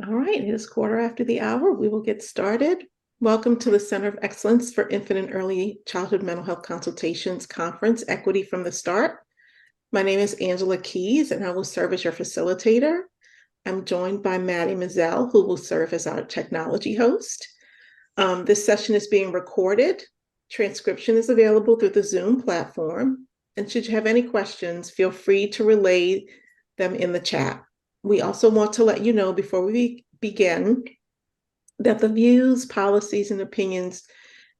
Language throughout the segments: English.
All right, it is quarter after the hour. We will get started. Welcome to the Center of Excellence for Infant and Early Childhood Mental Health Consultations Conference, Equity from the Start. My name is Angela Keys, and I will serve as your facilitator. I'm joined by Maddie Mazzell, who will serve as our technology host. This session is being recorded. Transcription is available through the Zoom platform. And should you have any questions, feel free to relay them in the chat. We also want to let you know before we begin that the views, policies, and opinions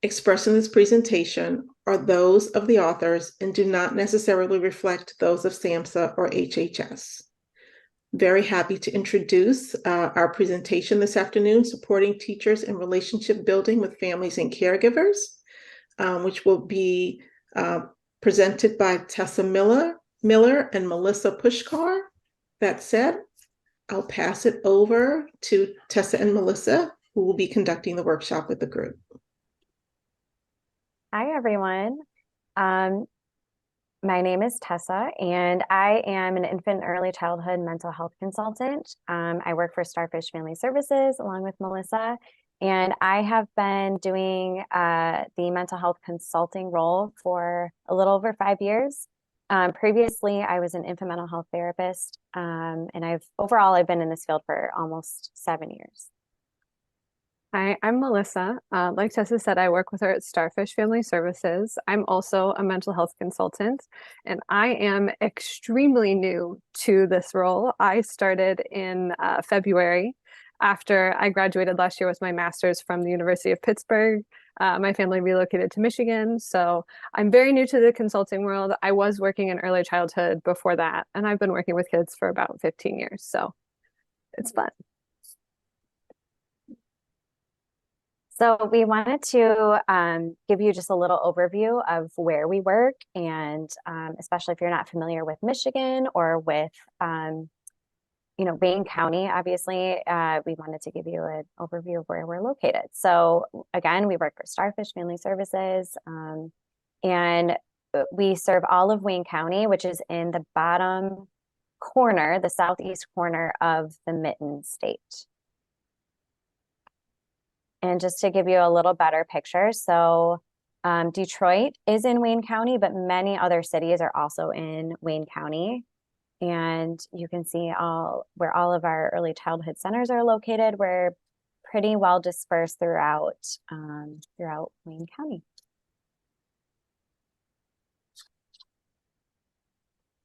expressed in this presentation are those of the authors and do not necessarily reflect those of SAMHSA or HHS. Very happy to introduce our presentation this afternoon, Supporting Teachers in Relationship Building with Families and Caregivers, which will be presented by Tessa Miller and Melissa Puskar. That said, I'll pass it over to Tessa and Melissa, who will be conducting the workshop with the group. Hi, everyone. My name is Tessa, and I am an infant and early childhood mental health consultant. I work for Starfish Family Services along with Melissa, and I have been doing the mental health consulting role for a little over 5 years. Previously, I was an infant mental health therapist, and I've been in this field for almost 7 years. Hi, I'm Melissa. Like Tessa said, I work with her at Starfish Family Services. I'm also a mental health consultant, and I am extremely new to this role. I started in February after I graduated last year with my master's from the University of Pittsburgh. My family relocated to Michigan, so I'm very new to the consulting world. I was working in early childhood before that, and I've been working with kids for about 15 years, so it's fun. So we wanted to give you just a little overview of where we work, and especially if you're not familiar with Michigan or with Wayne County, obviously, we wanted to give you an overview of where we're located. So again, we work for Starfish Family Services, and we serve all of Wayne County, which is in the bottom corner, the southeast corner of the Mitten State. And just to give you a little better picture, so Detroit is in Wayne County, but many other cities are also in Wayne County. And you can see where all of our early childhood centers are located. We're pretty well dispersed throughout Wayne County.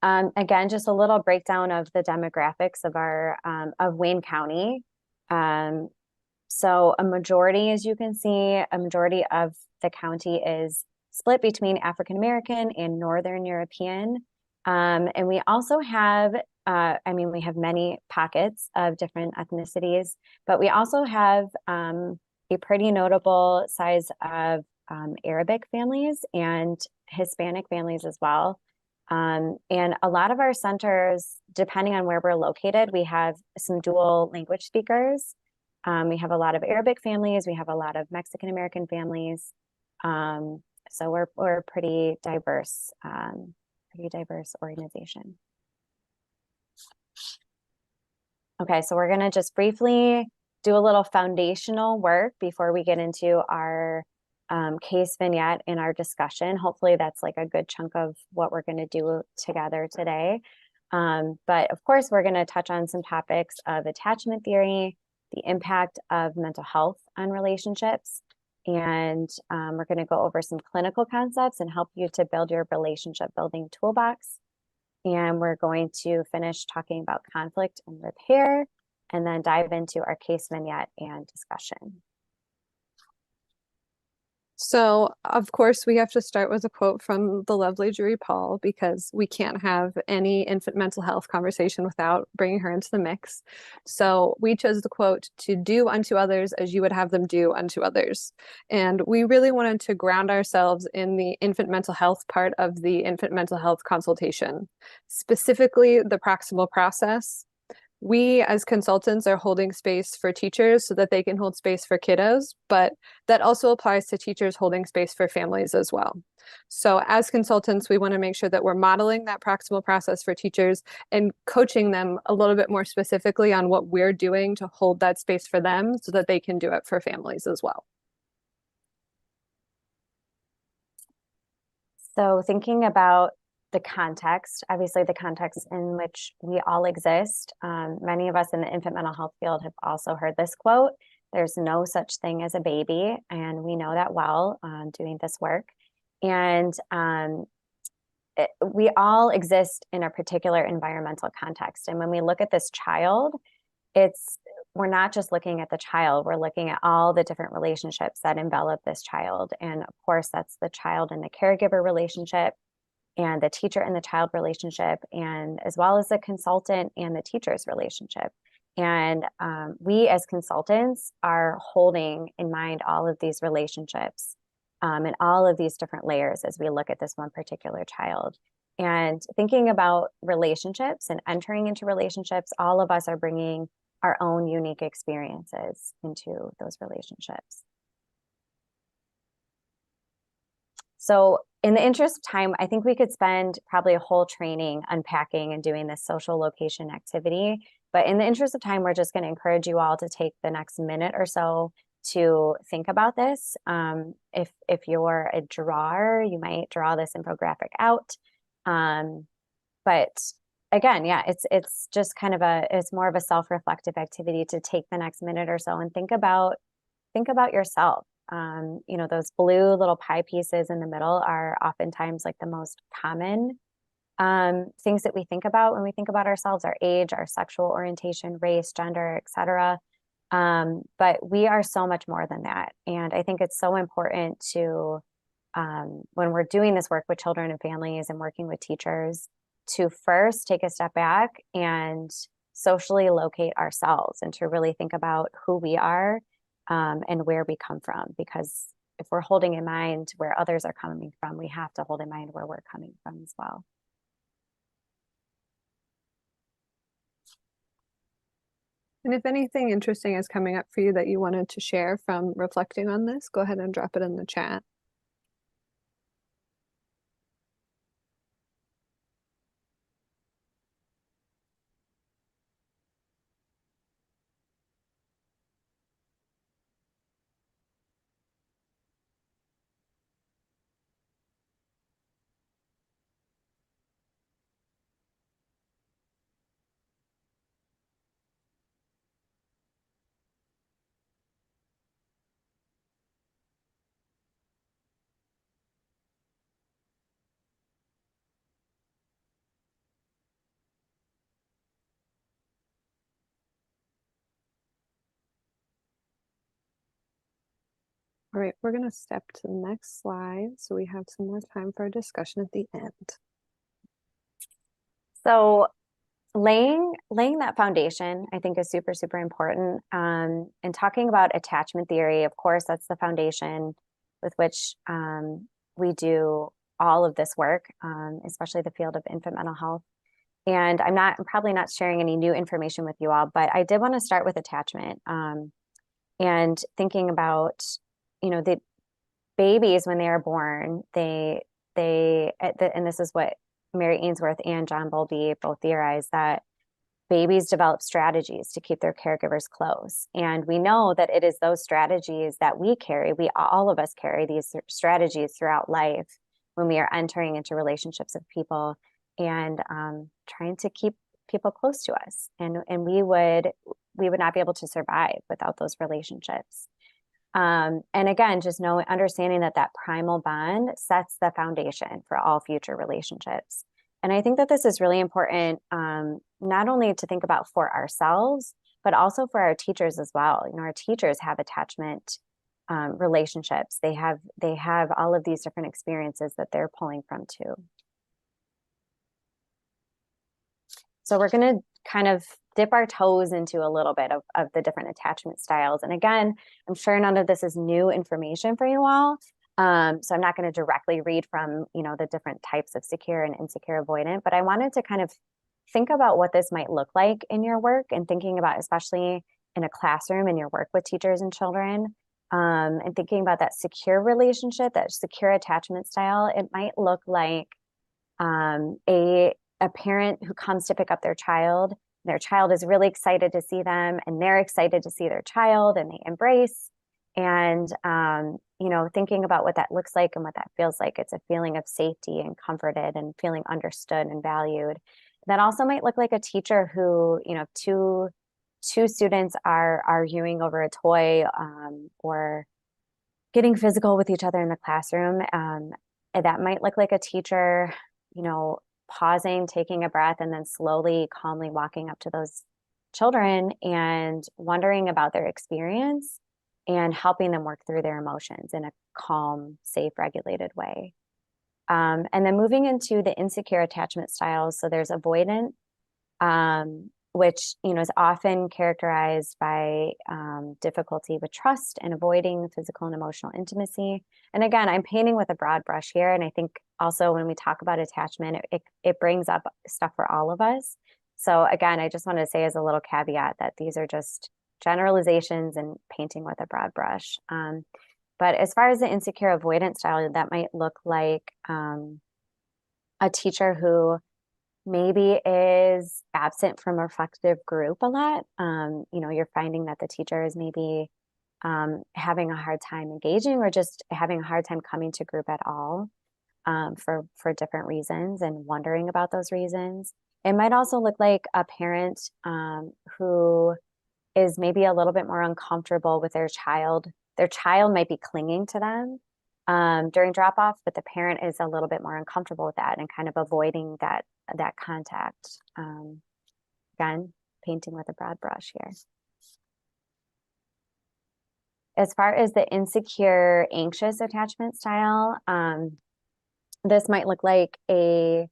Again, just a little breakdown of the demographics of Wayne County. So a majority, as you can see, a majority of the county is split between African American and Northern European. And we also have, we have many pockets of different ethnicities, but we also have a pretty notable size of Arabic families and Hispanic families as well. And a lot of our centers, depending on where we're located, we have some dual language speakers. We have a lot of Arabic families. We have a lot of Mexican American families. So we're a pretty diverse organization. Okay, so we're going to just briefly do a little foundational work before we get into our case vignette and our discussion. Hopefully that's like a good chunk of what we're going to do together today. But of course, we're going to touch on some topics of attachment theory, the impact of mental health on relationships, and we're going to go over some clinical concepts and help you to build your relationship building toolbox. And we're going to finish talking about conflict and repair, and then dive into our case vignette and discussion. So, of course, we have to start with a quote from the lovely Julie Paul, because we can't have any infant mental health conversation without bringing her into the mix. So we chose the quote, "To do unto others as you would have them do unto others." And we really wanted to ground ourselves in the infant mental health part of the infant mental health consultation, specifically the proximal process, we as consultants are holding space for teachers so that they can hold space for kiddos, but that also applies to teachers holding space for families as well. So as consultants, we want to make sure that we're modeling that proximal process for teachers and coaching them a little bit more specifically on what we're doing to hold that space for them so that they can do it for families as well. So thinking about the context, obviously the context in which we all exist. Many of us in the infant mental health field have also heard this quote: there's no such thing as a baby. And we know that well doing this work. And we all exist in a particular environmental context. And when we look at this child, we're not just looking at the child, we're looking at all the different relationships that envelop this child. And of course, that's the child and the caregiver relationship, and the teacher and the child relationship, and as well as the consultant and the teacher's relationship. And we as consultants are holding in mind all of these relationships and all of these different layers as we look at this one particular child. And thinking about relationships and entering into relationships, all of us are bringing our own unique experiences into those relationships. So in the interest of time, I think we could spend probably a whole training unpacking and doing this social location activity. But in the interest of time, we're just going to encourage you all to take the next minute or so to think about this. If you're a drawer, you might draw this infographic out. But again, yeah, it's just kind of it's more of a self-reflective activity to take the next minute or so and think about yourself. You know, those blue little pie pieces in the middle are oftentimes like the most common things that we think about when we think about ourselves: our age, our sexual orientation, race, gender, etc. But we are so much more than that. And I think it's so important to, when we're doing this work with children and families and working with teachers, to first take a step back and socially locate ourselves and to really think about who we are and where we come from. Because if we're holding in mind where others are coming from, we have to hold in mind where we're coming from as well. And if anything interesting is coming up for you that you wanted to share from reflecting on this, go ahead and drop it in the chat. All right, we're going to step to the next slide so we have some more time for a discussion at the end. So laying that foundation, I think, is super, super important. And talking about attachment theory, of course, that's the foundation with which we do all of this work, especially the field of infant mental health. And I'm probably not sharing any new information with you all, but I did want to start with attachment and thinking about, you know, the babies when they are born, and this is what Mary Ainsworth and John Bowlby both theorize, that babies develop strategies to keep their caregivers close. And we know that it is those strategies that we carry. All of us carry these strategies throughout life when we are entering into relationships with people and trying to keep people close to us. And we would not be able to survive without those relationships. And again, just understanding that primal bond sets the foundation for all future relationships. And I think that this is really important, not only to think about for ourselves, but also for our teachers as well. You know, our teachers have attachment relationships. They have all of these different experiences that they're pulling from too. So we're going to kind of dip our toes into a little bit of the different attachment styles. And again, I'm sure none of this is new information for you all. So I'm not going to directly read from, you know, the different types of secure and insecure avoidant, but I wanted to kind of think about what this might look like in your work, and thinking about, especially in a classroom, in your work with teachers and children, and thinking about that secure relationship, that secure attachment style. It might look like a parent who comes to pick up their child is really excited to see them, and they're excited to see their child, and they embrace. And thinking about what that looks like and what that feels like. It's a feeling of safety and comforted and feeling understood and valued. That also might look like a teacher who, two students are arguing over a toy, or getting physical with each other in the classroom. And that might look like a teacher, pausing, taking a breath, and then slowly, calmly walking up to those children and wondering about their experience and helping them work through their emotions in a calm, safe, regulated way. And then moving into the insecure attachment styles. So there's avoidant, which is often characterized by difficulty with trust and avoiding physical and emotional intimacy. And again, I'm painting with a broad brush here. And I think also when we talk about attachment, it brings up stuff for all of us. So again, I just want to say as a little caveat that these are just generalizations and painting with a broad brush. But as far as the insecure avoidant style, that might look like a teacher who maybe is absent from a reflective group a lot. You're finding that the teacher is maybe having a hard time engaging, or just having a hard time coming to group at all, for different reasons, and wondering about those reasons. It might also look like a parent who is maybe a little bit more uncomfortable with their child. Their child might be clinging to them during drop off, but the parent is a little bit more uncomfortable with that and kind of avoiding that contact. Again, painting with a broad brush here. As far as the insecure anxious attachment style, this might look like a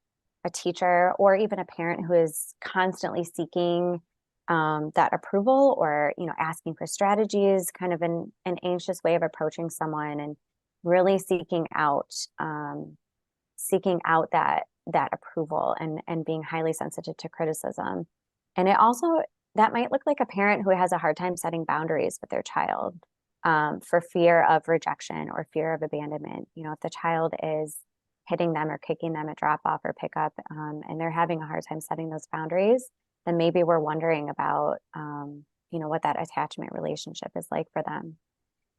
teacher or even a parent who is constantly seeking that approval, or asking for strategies, kind of an anxious way of approaching someone, and really seeking out that approval, and being highly sensitive to criticism. And that might look like a parent who has a hard time setting boundaries with their child, for fear of rejection or fear of abandonment. If the child is hitting them or kicking them at drop off or pickup, and they're having a hard time setting those boundaries, then maybe we're wondering about, what that attachment relationship is like for them.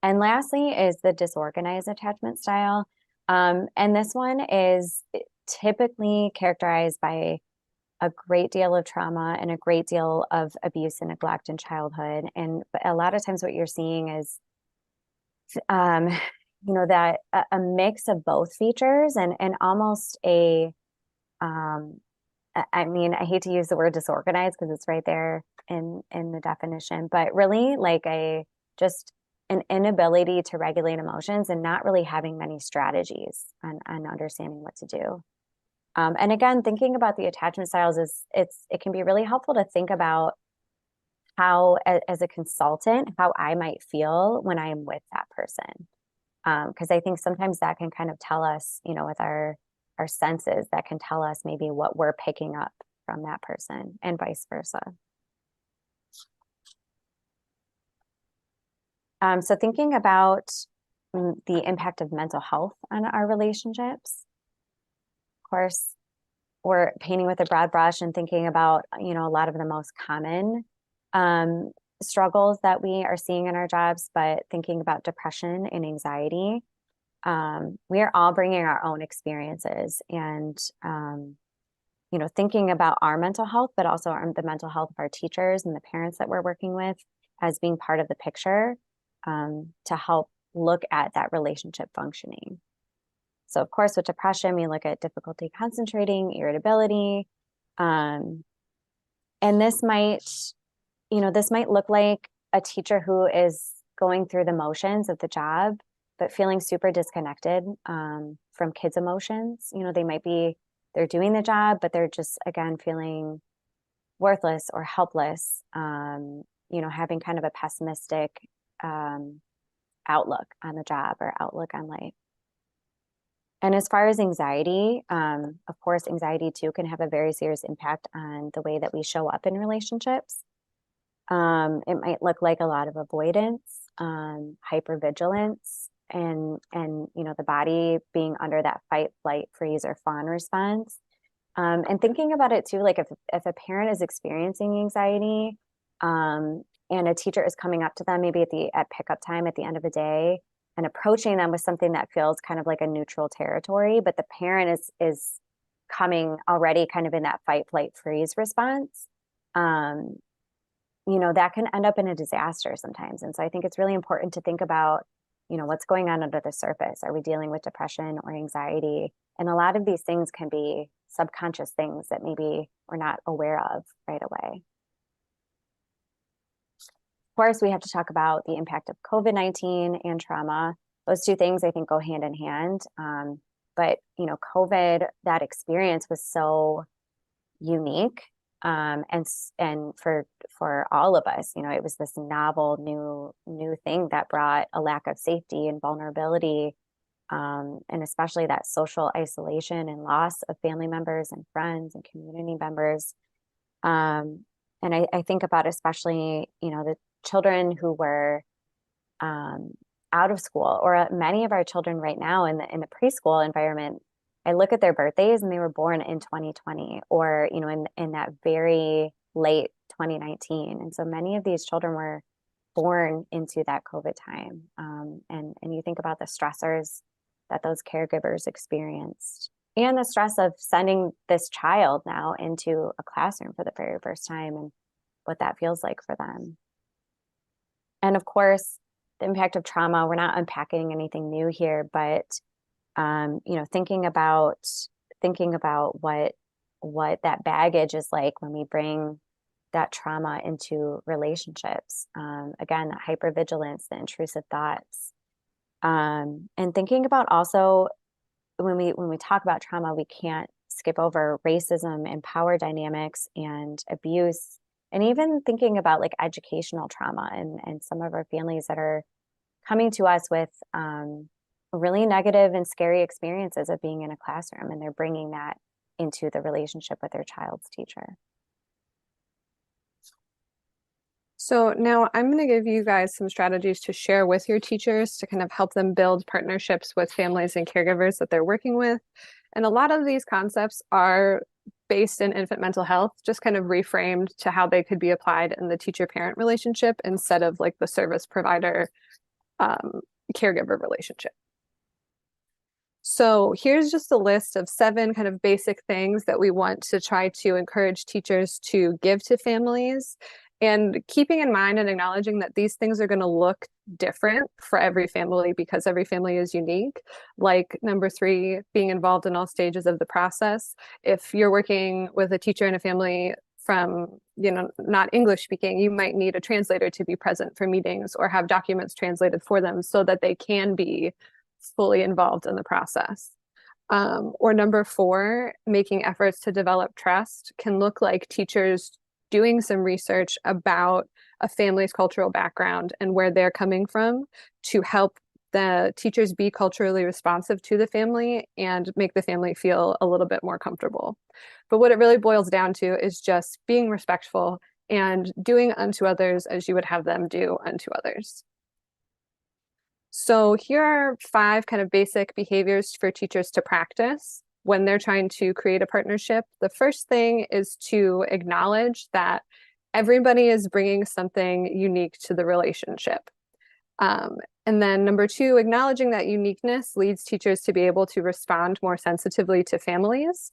And lastly is the disorganized attachment style. And this one is typically characterized by a great deal of trauma and a great deal of abuse and neglect in childhood. And a lot of times what you're seeing is, that a mix of both features, and almost I hate to use the word disorganized because it's right there in the definition, but really like just an inability to regulate emotions, and not really having many strategies on understanding what to do. And again, thinking about the attachment styles it can be really helpful to think about how, as a consultant, how I might feel when I am with that person. Because I think sometimes that can kind of tell us, with our senses, that can tell us maybe what we're picking up from that person, and vice versa. So thinking about the impact of mental health on our relationships. Of course, we're painting with a broad brush and thinking about, a lot of the most common struggles that we are seeing in our jobs, but thinking about depression and anxiety. We are all bringing our own experiences, and, thinking about our mental health, but also the mental health of our teachers and the parents that we're working with as being part of the picture, to help look at that relationship functioning. So of course, with depression, we look at difficulty concentrating, irritability, and this might look like a teacher who is going through the motions of the job, but feeling super disconnected from kids' emotions. They're doing the job, but they're just, again, feeling worthless or helpless, having kind of a pessimistic outlook on the job or outlook on life. And as far as anxiety, of course, anxiety too can have a very serious impact on the way that we show up in relationships. It might look like a lot of avoidance, hypervigilance, and the body being under that fight, flight, freeze, or fawn response. And thinking about it too, like if a parent is experiencing anxiety, and a teacher is coming up to them maybe at pickup time at the end of the day and approaching them with something that feels kind of like a neutral territory, but the parent is coming already kind of in that fight, flight, freeze response. That can end up in a disaster sometimes. And so I think it's really important to think about, what's going on under the surface. Are we dealing with depression or anxiety? And a lot of these things can be subconscious things that maybe we're not aware of right away. Of course, we have to talk about the impact of COVID-19 and trauma. Those two things I think go hand in hand. But COVID, that experience was so unique. And for all of us, it was this novel new thing that brought a lack of safety and vulnerability, and especially that social isolation and loss of family members and friends and community members. And I think about especially, the children who were out of school, or many of our children right now in the preschool environment. I look at their birthdays and they were born in 2020 or, in that very late 2019. And so many of these children were born into that COVID time. And you think about the stressors that those caregivers experienced and the stress of sending this child now into a classroom for the very first time and what that feels like for them. And of course, the impact of trauma, we're not unpacking anything new here, but thinking about what that baggage is like when we bring that trauma into relationships. Again, that hypervigilance, the intrusive thoughts, and thinking about also when we talk about trauma, we can't skip over racism and power dynamics and abuse, and even thinking about like educational trauma and some of our families that are coming to us with really negative and scary experiences of being in a classroom, and they're bringing that into the relationship with their child's teacher. So now I'm going to give you guys some strategies to share with your teachers to kind of help them build partnerships with families and caregivers that they're working with. And a lot of these concepts are based in infant mental health, just kind of reframed to how they could be applied in the teacher-parent relationship instead of like the service provider caregiver relationship. So here's just a list of 7 kind of basic things that we want to try to encourage teachers to give to families, and keeping in mind and acknowledging that these things are going to look different for every family because every family is unique. Like number 3, being involved in all stages of the process. If you're working with a teacher in a family from, not English speaking, you might need a translator to be present for meetings or have documents translated for them so that they can be fully involved in the process. Or number 4, making efforts to develop trust can look like teachers doing some research about a family's cultural background and where they're coming from to help the teachers be culturally responsive to the family and make the family feel a little bit more comfortable. But what it really boils down to is just being respectful and doing unto others as you would have them do unto others. So here are 5 kind of basic behaviors for teachers to practice when they're trying to create a partnership. The first thing is to acknowledge that everybody is bringing something unique to the relationship. And then number 2, acknowledging that uniqueness leads teachers to be able to respond more sensitively to families.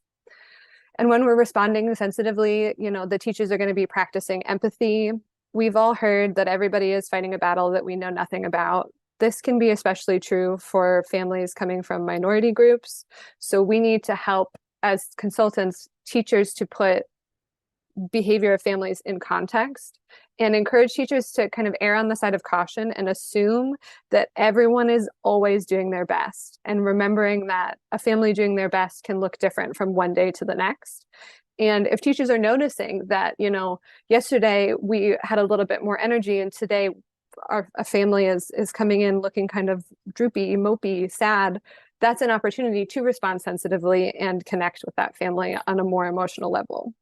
And when we're responding sensitively, the teachers are going to be practicing empathy. We've all heard that everybody is fighting a battle that we know nothing about. This can be especially true for families coming from minority groups. So we need to help, as consultants, teachers to put behavior of families in context and encourage teachers to kind of err on the side of caution and assume that everyone is always doing their best, and remembering that a family doing their best can look different from one day to the next. And if teachers are noticing that, yesterday we had a little bit more energy and today a family is coming in looking kind of droopy, mopey, sad, that's an opportunity to respond sensitively and connect with that family on a more emotional level.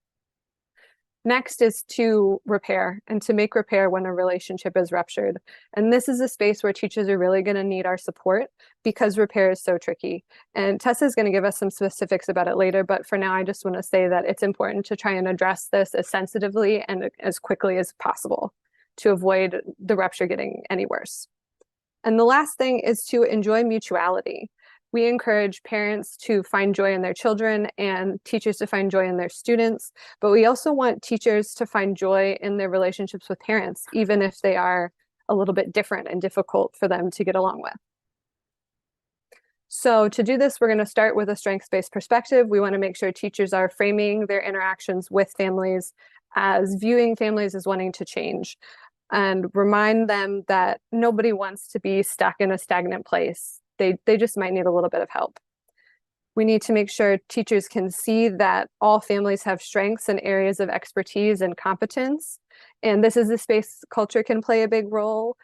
Next is to repair and to make repair when a relationship is ruptured. And this is a space where teachers are really going to need our support because repair is so tricky. And Tessa is going to give us some specifics about it later, but for now, I just want to say that it's important to try and address this as sensitively and as quickly as possible to avoid the rupture getting any worse. And the last thing is to enjoy mutuality. We encourage parents to find joy in their children and teachers to find joy in their students, but we also want teachers to find joy in their relationships with parents, even if they are a little bit different and difficult for them to get along with. So to do this, we're going to start with a strengths-based perspective. We want to make sure teachers are framing their interactions with families as viewing families as wanting to change, and remind them that nobody wants to be stuck in a stagnant place. They just might need a little bit of help. We need to make sure teachers can see that all families have strengths and areas of expertise and competence. And this is a space culture can play a big role.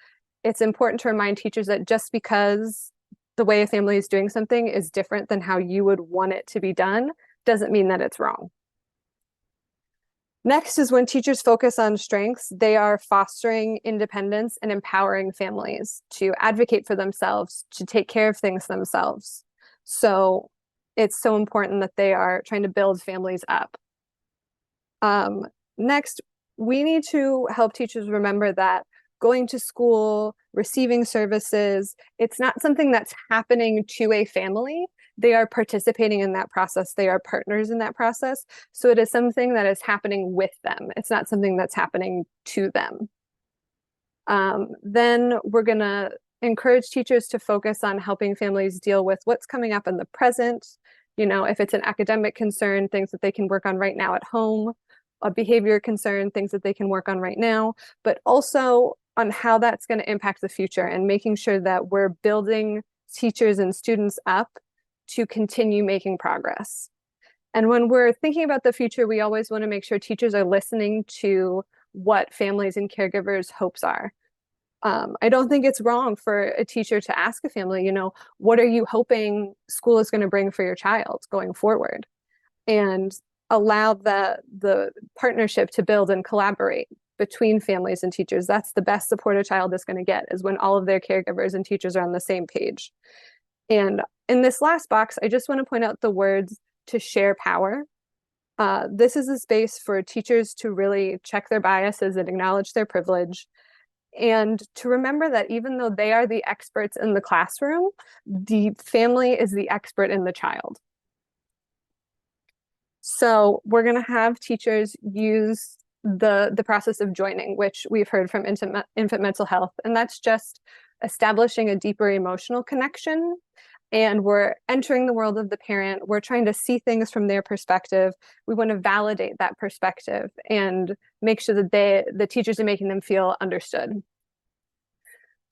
It's important to remind teachers that just because the way a family is doing something is different than how you would want it to be done, doesn't mean that it's wrong. Next is when teachers focus on strengths, they are fostering independence and empowering families to advocate for themselves, to take care of things themselves. So it's so important that they are trying to build families up. Next, we need to help teachers remember that going to school, receiving services, it's not something that's happening to a family. They are participating in that process. They are partners in that process. So it is something that is happening with them. It's not something that's happening to them. Then we're going to encourage teachers to focus on helping families deal with what's coming up in the present. You know, if it's an academic concern, things that they can work on right now at home, a behavior concern, things that they can work on right now, but also on how that's going to impact the future and making sure that we're building teachers and students up to continue making progress. And when we're thinking about the future, we always want to make sure teachers are listening to what families and caregivers' hopes are. I don't think it's wrong for a teacher to ask a family, you know, what are you hoping school is going to bring for your child going forward? And allow the partnership to build and collaborate between families and teachers. That's the best support a child is going to get, is when all of their caregivers and teachers are on the same page. And in this last box, I just want to point out the words to share power. This is a space for teachers to really check their biases and acknowledge their privilege, and to remember that even though they are the experts in the classroom, the family is the expert in the child. So we're going to have teachers use the process of joining, which we've heard from infant mental health, and that's just establishing a deeper emotional connection. And we're entering the world of the parent. We're trying to see things from their perspective. We want to validate that perspective and make sure that the teachers are making them feel understood.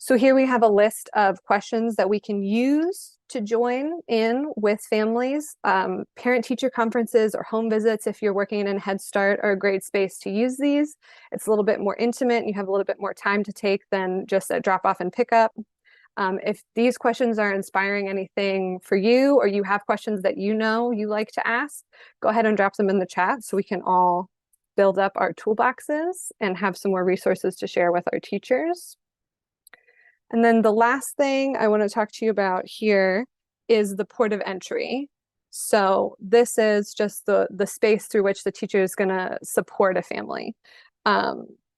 So here we have a list of questions that we can use to join in with families. Parent-teacher conferences or home visits, if you're working in Head Start, are a great space to use these. It's a little bit more intimate. You have a little bit more time to take than just a drop-off and pickup. If these questions are inspiring anything for you, or you have questions that you know you like to ask, go ahead and drop them in the chat so we can all build up our toolboxes and have some more resources to share with our teachers. And then the last thing I want to talk to you about here is the port of entry. So this is just the space through which the teacher is going to support a family.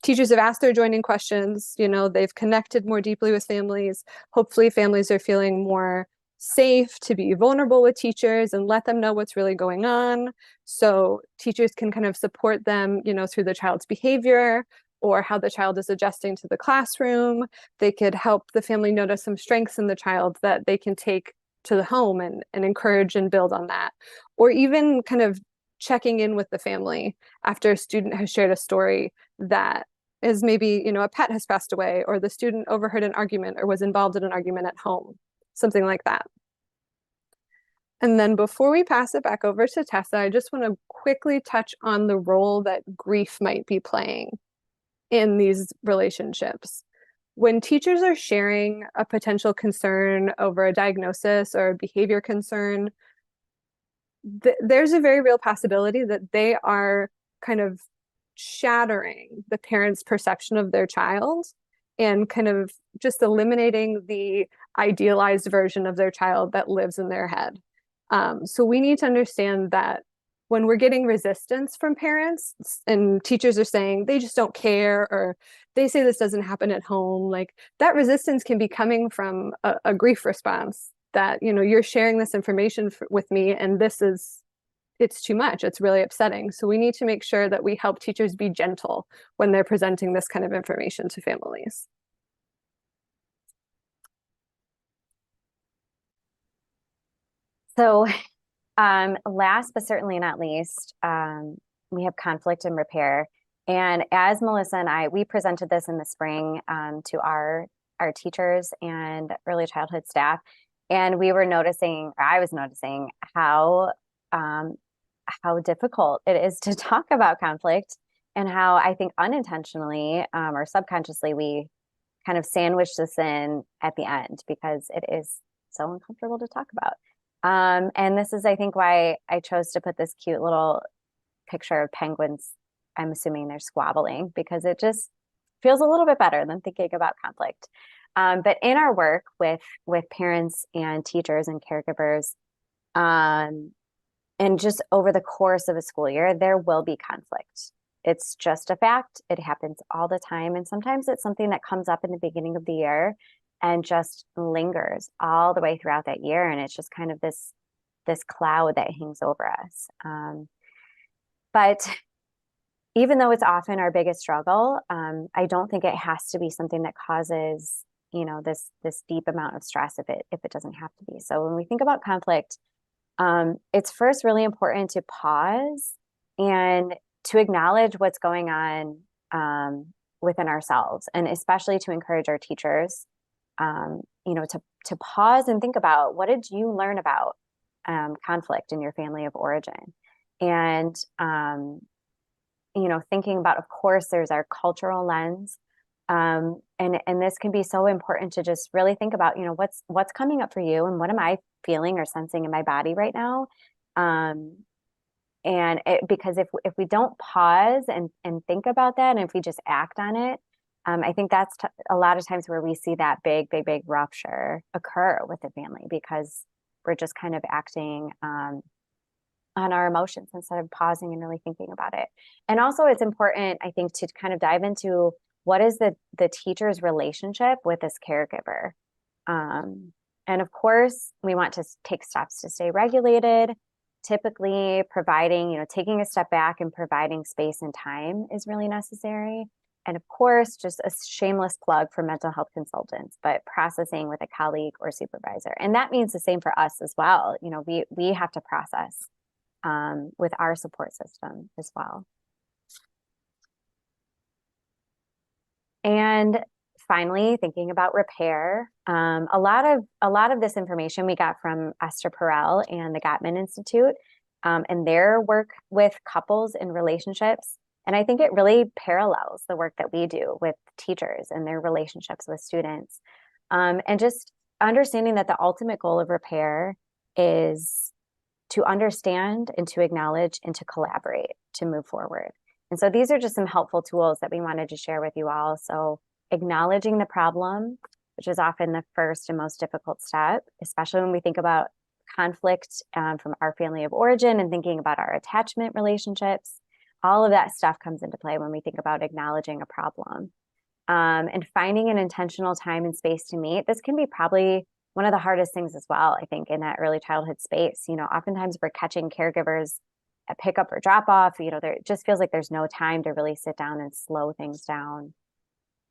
Teachers have asked their joining questions, you know, they've connected more deeply with families. Hopefully families are feeling more safe to be vulnerable with teachers and let them know what's really going on. So teachers can kind of support them, you know, through the child's behavior or how the child is adjusting to the classroom. They could help the family notice some strengths in the child that they can take to the home and encourage and build on that. Or even kind of checking in with the family after a student has shared a story that is maybe, you know, a pet has passed away, or the student overheard an argument or was involved in an argument at home, something like that. And then before we pass it back over to Tessa, I just want to quickly touch on the role that grief might be playing in these relationships. when teachers are sharing a potential concern over a diagnosis or a behavior concern, there's a very real possibility that they are kind of shattering the parent's perception of their child and kind of just eliminating the idealized version of their child that lives in their head. So we need to understand that when we're getting resistance from parents and teachers are saying they just don't care, or they say this doesn't happen at home, like that resistance can be coming from a grief response that, you know, you're sharing this information with me and it's too much. It's really upsetting. So we need to make sure that we help teachers be gentle when they're presenting this kind of information to families. So last but certainly not least, we have conflict and repair. And as Melissa and we presented this in the spring to our teachers and early childhood staff, and we were noticing, or I was noticing how difficult it is to talk about conflict, and how I think unintentionally or subconsciously we kind of sandwich this in at the end because it is so uncomfortable to talk about. And this is, I think, why I chose to put this cute little picture of penguins. I'm assuming they're squabbling, because it just feels a little bit better than thinking about conflict. But in our work with parents and teachers and caregivers, and just over the course of a school year, there will be conflict. It's just a fact. It happens all the time. And sometimes it's something that comes up in the beginning of the year and just lingers all the way throughout that year. And it's just kind of this cloud that hangs over us. But even though it's often our biggest struggle, I don't think it has to be something that causes, you know, this deep amount of stress if it doesn't have to be. So when we think about conflict, it's first really important to pause and to acknowledge what's going on within ourselves, and especially to encourage our teachers, you know, to pause and think about, what did you learn about conflict in your family of origin? And you know, thinking about, of course, there's our cultural lens, and this can be so important to just really think about, you know, what's coming up for you, and what am I feeling or sensing in my body right now? Because if we don't pause and think about that, and if we just act on it, I think that's a lot of times where we see that big rupture occur with the family, because we're just kind of acting on our emotions instead of pausing and really thinking about it. And also, it's important, I think, to kind of dive into what is the teacher's relationship with this caregiver. And of course, we want to take steps to stay regulated. Typically providing, you know, taking a step back and providing space and time is really necessary. And of course, just a shameless plug for mental health consultants, but processing with a colleague or supervisor. And that means the same for us as well. You know, we have to process with our support system as well. And finally, thinking about repair. A lot of this information we got from Esther Perel and the Gottman Institute, and their work with couples and relationships. And I think it really parallels the work that we do with teachers and their relationships with students. And just understanding that the ultimate goal of repair is to understand and to acknowledge and to collaborate to move forward. And so these are just some helpful tools that we wanted to share with you all. So acknowledging the problem, which is often the first and most difficult step, especially when we think about conflict from our family of origin and thinking about our attachment relationships. All of that stuff comes into play when we think about acknowledging a problem. And finding an intentional time and space to meet. This can be probably one of the hardest things as well, I think, in that early childhood space. You know, oftentimes we're catching caregivers at pickup or drop off. You know, there just feels like there's no time to really sit down and slow things down.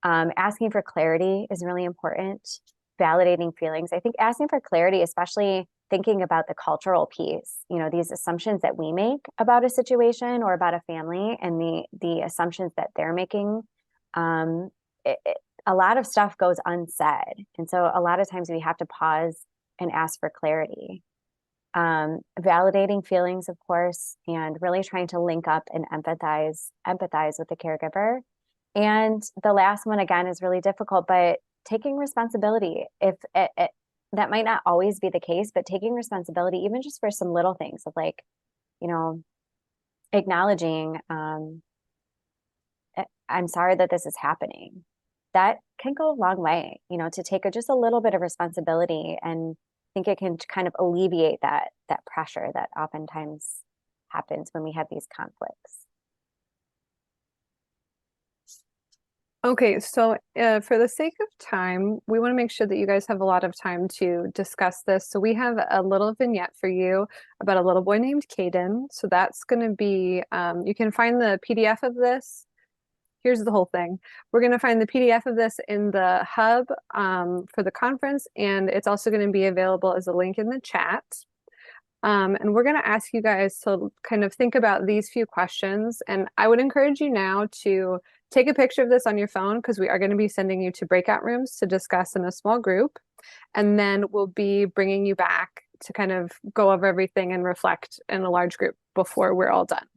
Asking for clarity is really important. Validating feelings. I think asking for clarity, especially thinking about the cultural piece, you know, these assumptions that we make about a situation or about a family, and the assumptions that they're making, a lot of stuff goes unsaid. And so a lot of times we have to pause and ask for clarity. Validating feelings, of course, and really trying to link up and empathize with the caregiver. And the last one again is really difficult, but taking responsibility. If that might not always be the case, but taking responsibility, even just for some little things of like, you know, acknowledging, I'm sorry that this is happening. That can go a long way, you know, to take just a little bit of responsibility, and I think it can kind of alleviate that pressure that oftentimes happens when we have these conflicts. Okay, so for the sake of time, we want to make sure that you guys have a lot of time to discuss this. So we have a little vignette for you about a little boy named Caden. So that's going to be, you can find the PDF of this. Here's the whole thing. We're going to find the PDF of this in the hub for the conference, and it's also going to be available as a link in the chat. And we're going to ask you guys to kind of think about these few questions. And I would encourage you now to take a picture of this on your phone, because we are going to be sending you to breakout rooms to discuss in a small group. And then we'll be bringing you back to kind of go over everything and reflect in a large group before we're all done.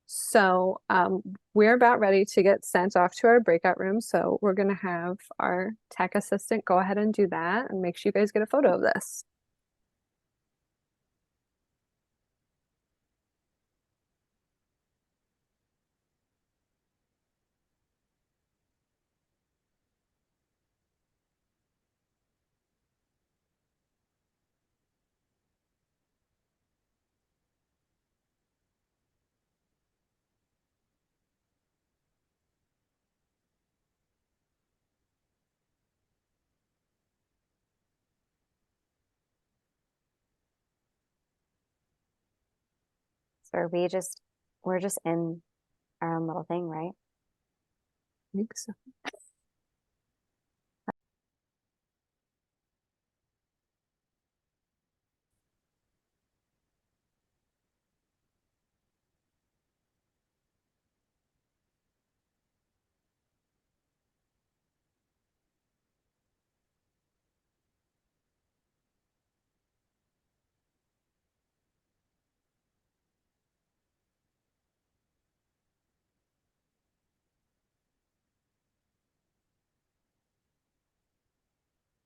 So we're about ready to get sent off to our breakout room. So we're going to have our tech assistant go ahead and do that, and make sure you guys get a photo of this. So we're just in our own little thing, right? I think so.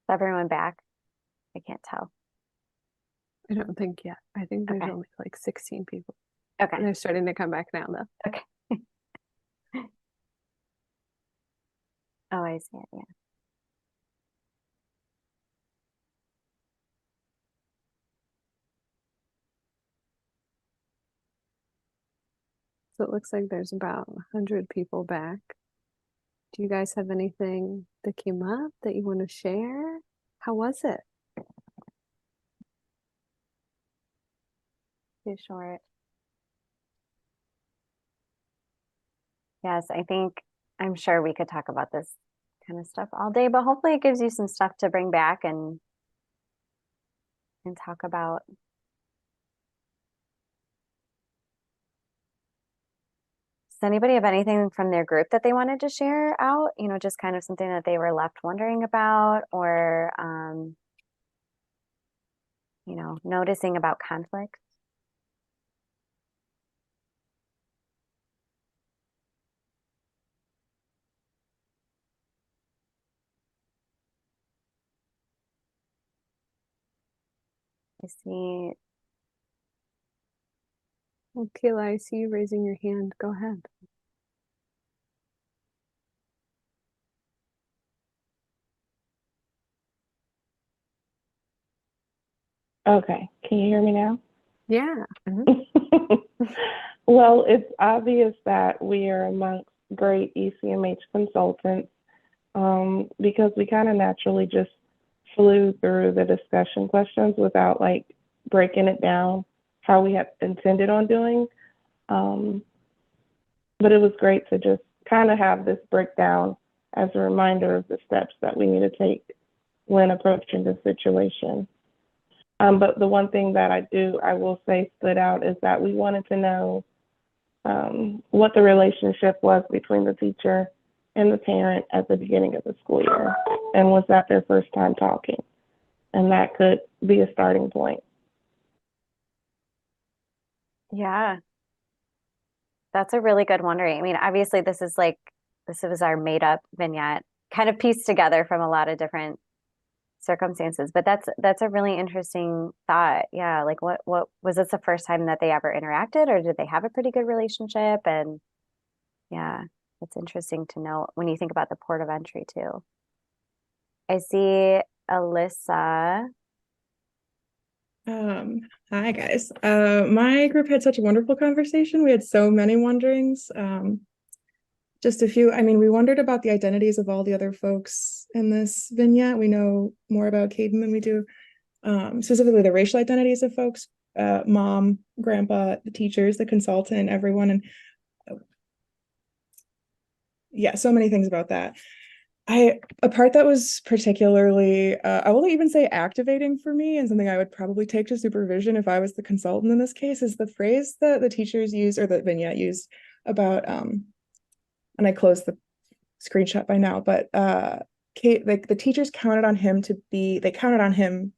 Is everyone back? I can't tell. I don't think yet. I think there's Okay. only like 16 people. Okay. They're starting to come back now, though. Okay. Oh, I see it. Yeah. So it looks like there's about 100 people back. Do you guys have anything that came up that you want to share? How was it? Too short. Yes, I'm sure we could talk about this kind of stuff all day, but hopefully it gives you some stuff to bring back and talk about. Does anybody have anything from their group that they wanted to share out? You know, just kind of something that they were left wondering about, or you know, noticing about conflict. I see. Well, Kayla, I see you raising your hand. Go ahead. Okay, can you hear me now? Yeah. Well, it's obvious that we are amongst great ECMH consultants because we kind of naturally just flew through the discussion questions without like breaking it down how we had intended on doing. But it was great to just kind of have this breakdown as a reminder of the steps that we need to take when approaching the situation. But the one thing that I will say stood out is that we wanted to know what the relationship was between the teacher and the parent at the beginning of the school year. And was that their first time talking? And that could be a starting point. Yeah. That's a really good wondering. I mean, obviously this is like this was our made up vignette, kind of pieced together from a lot of different circumstances. But that's a really interesting thought. Yeah, like what was this the first time that they ever interacted, or did they have a pretty good relationship? And yeah, it's interesting to know when you think about the port of entry too. I see Alyssa. Hi guys. My group had such a wonderful conversation. We had so many wonderings. Just a few. I mean, we wondered about the identities of all the other folks in this vignette. We know more about Caden than we do, specifically the racial identities of folks, mom, grandpa, the teachers, the consultant, everyone. And yeah, so many things about that. A part that was particularly, I will even say activating for me, and something I would probably take to supervision if I was the consultant in this case, is the phrase that the teachers use, or the vignette used, about, and I closed the screenshot by now, but Kate, like the teachers counted on him they counted on him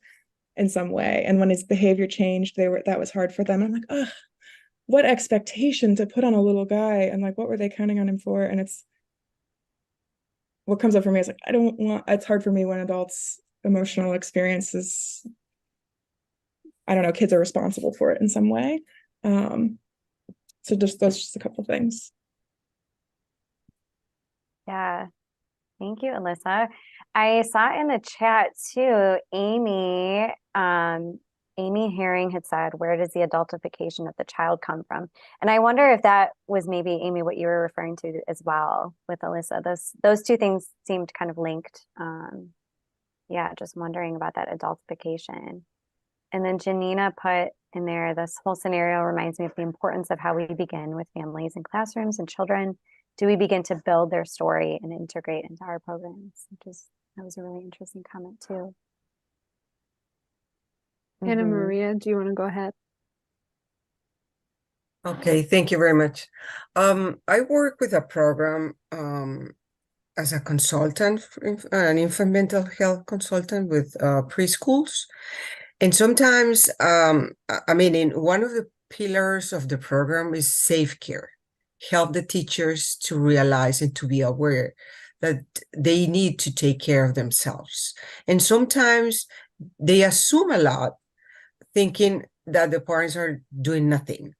in some way, and when his behavior changed, that was hard for them. I'm like, ugh, what expectation to put on a little guy, and like, what were they counting on him for? And what comes up for me is like, it's hard for me when adults' emotional experiences, I don't know, kids are responsible for it in some way. So just a couple of things. Yeah. Thank you, Alyssa. I saw in the chat too, Amy Herring had said, where does the adultification of the child come from? And I wonder if that was maybe, Amy, what you were referring to as well with Alyssa. Those two things seemed kind of linked. Yeah, just wondering about that adultification. And then Janina put in there, this whole scenario reminds me of the importance of how we begin with families and classrooms and children. Do we begin to build their story and integrate into our programs? That was a really interesting comment too. Anna Maria, do you want to go ahead? Okay, thank you very much. I work with a program as a consultant, an infant mental health consultant with preschools. And sometimes, I mean, in one of the pillars of the program is safe care. Help the teachers to realize and to be aware that they need to take care of themselves. And sometimes they assume a lot, thinking that the parents are doing nothing.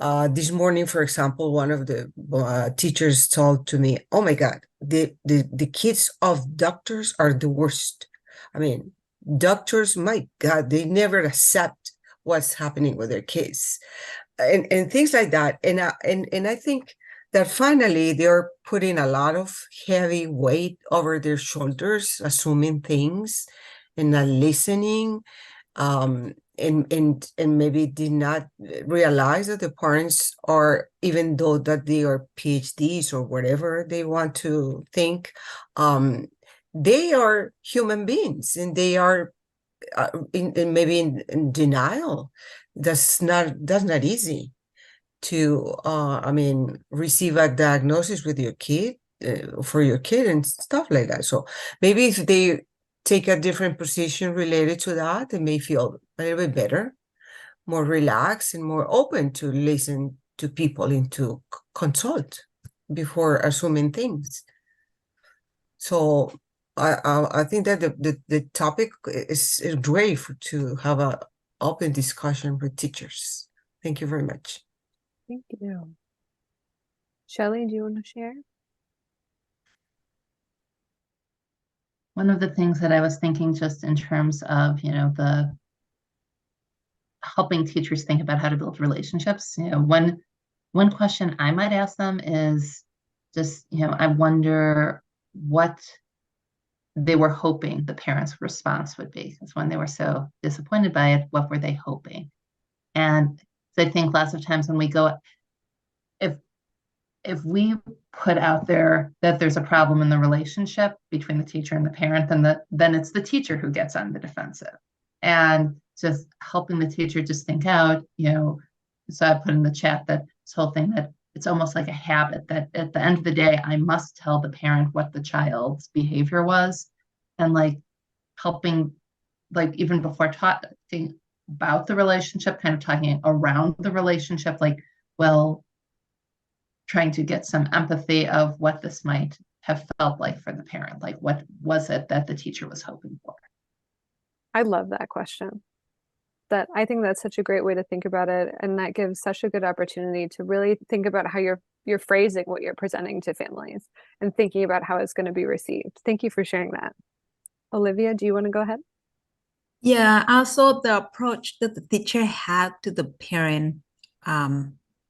This morning, for example, one of the teachers told to me, oh my God, the kids of doctors are the worst. I mean, doctors, my God, they never accept what's happening with their kids. And things like that. And I think that finally they're putting a lot of heavy weight over their shoulders, assuming things and not listening, and maybe did not realize that the parents are, even though that they are PhDs or whatever they want to think, they are human beings, and they are maybe in denial. That's not easy to I mean, receive a diagnosis with your kid, for your kid and stuff like that. So maybe if they take a different position related to that, they may feel a little bit better, more relaxed, and more open to listen to people and to consult before assuming things. So I think that the topic is great to have an open discussion with teachers. Thank you very much. Thank you. Shelley, do you want to share? One of the things that I was thinking, just in terms of, the helping teachers think about how to build relationships, one question I might ask them is just, I wonder what they were hoping the parents' response would be. Because when they were so disappointed by it, what were they hoping? And so I think lots of times when we go, if we put out there that there's a problem in the relationship between the teacher and the parent, then it's the teacher who gets on the defensive. And just helping the teacher just think out, so I put in the chat that this whole thing that it's almost like a habit that at the end of the day, I must tell the parent what the child's behavior was, and like helping, like even before talking about the relationship, kind of talking around the relationship, like, well, trying to get some empathy of what this might have felt like for the parent. Like, what was it that the teacher was hoping for? I love that question. I think that's such a great way to think about it, and that gives such a good opportunity to really think about how you're phrasing what you're presenting to families and thinking about how it's going to be received. Thank you for sharing that. Olivia, do you want to go ahead? Yeah, also the approach that the teacher had to the parent,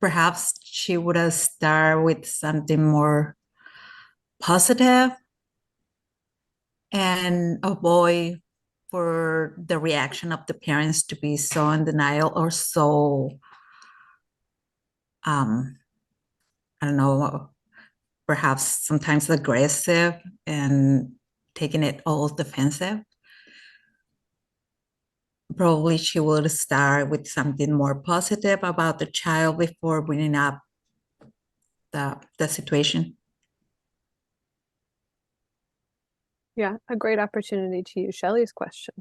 perhaps she would have started with something more positive and avoid for the reaction of the parents to be so in denial or so, I don't know, perhaps sometimes aggressive and taking it all defensive. Probably she would start with something more positive about the child before bringing up the situation. Yeah, a great opportunity to use Shelley's question.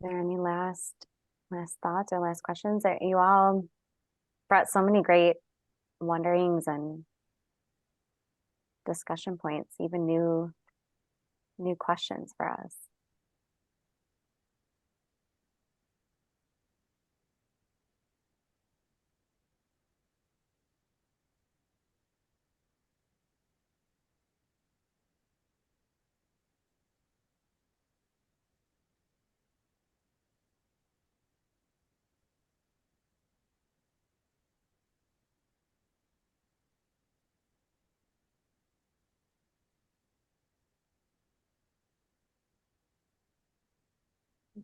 Are there any last thoughts or last questions? You all brought so many great wonderings and discussion points, even new questions for us.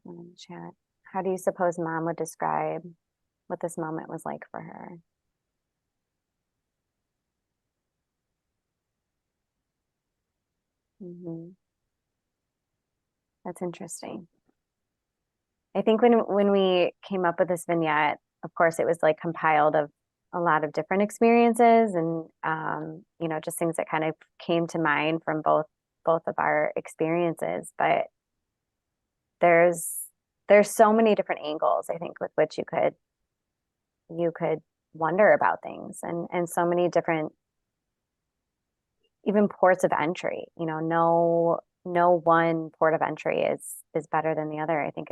In the chat, how do you suppose Mom would describe what this moment was like for her? That's interesting. I think when we came up with this vignette, of course, it was like compiled of a lot of different experiences and just things that kind of came to mind from both of our experiences. But there's so many different angles, I think, with which you could wonder about things, and so many different even ports of entry. No one port of entry is better than the other. I think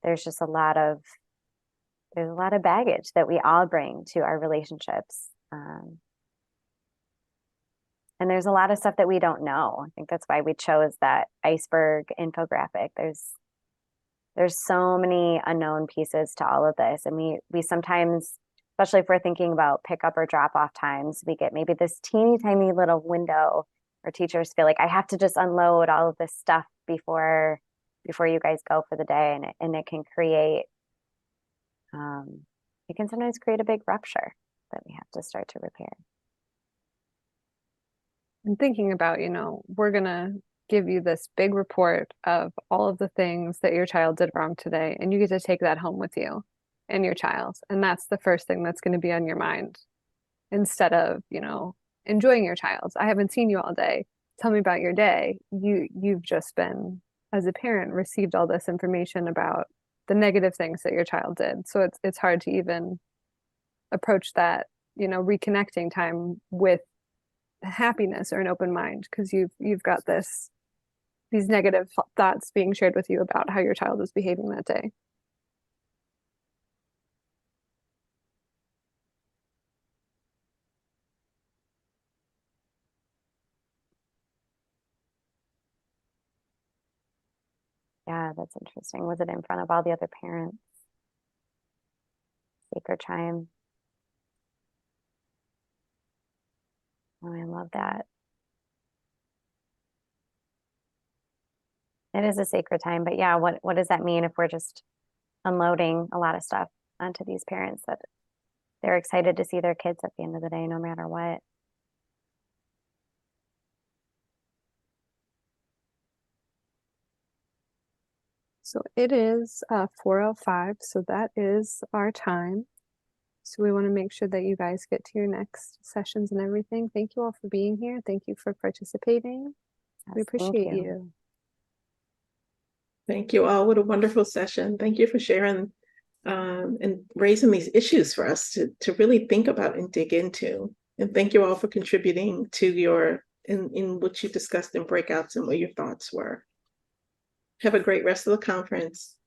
there's just a lot of baggage that we all bring to our relationships. And there's a lot of stuff that we don't know. I think that's why we chose that iceberg infographic. There's so many unknown pieces to all of this. And we sometimes, especially if we're thinking about pickup or drop off times, we get maybe this teeny tiny little window where teachers feel like I have to just unload all of this stuff before you guys go for the day. And it can create, it can sometimes create a big rupture that we have to start to repair. And thinking about, we're going to give you this big report of all of the things that your child did wrong today, and you get to take that home with you and your child. And that's the first thing that's going to be on your mind instead of, enjoying your child. I haven't seen you all day. Tell me about your day. You've just been, as a parent, received all this information about the negative things that your child did. So it's hard to even approach that, reconnecting time with happiness or an open mind, because you've got these negative thoughts being shared with you about how your child is behaving that day. Yeah, that's interesting. Was it in front of all the other parents? Sacred chime. Oh, I love that. It is a sacred time, but yeah, what does that mean if we're just unloading a lot of stuff onto these parents that they're excited to see their kids at the end of the day, no matter what? So it is 4:05, so that is our time. So we want to make sure that you guys get to your next sessions and everything. Thank you all for being here. Thank you for participating. We Yes, thank appreciate you. Thank you all. What a wonderful session. Thank you for sharing and raising these issues for us to really think about and dig into. And thank you all for contributing to in what you discussed in breakouts and what your thoughts were. Have a great rest of the conference.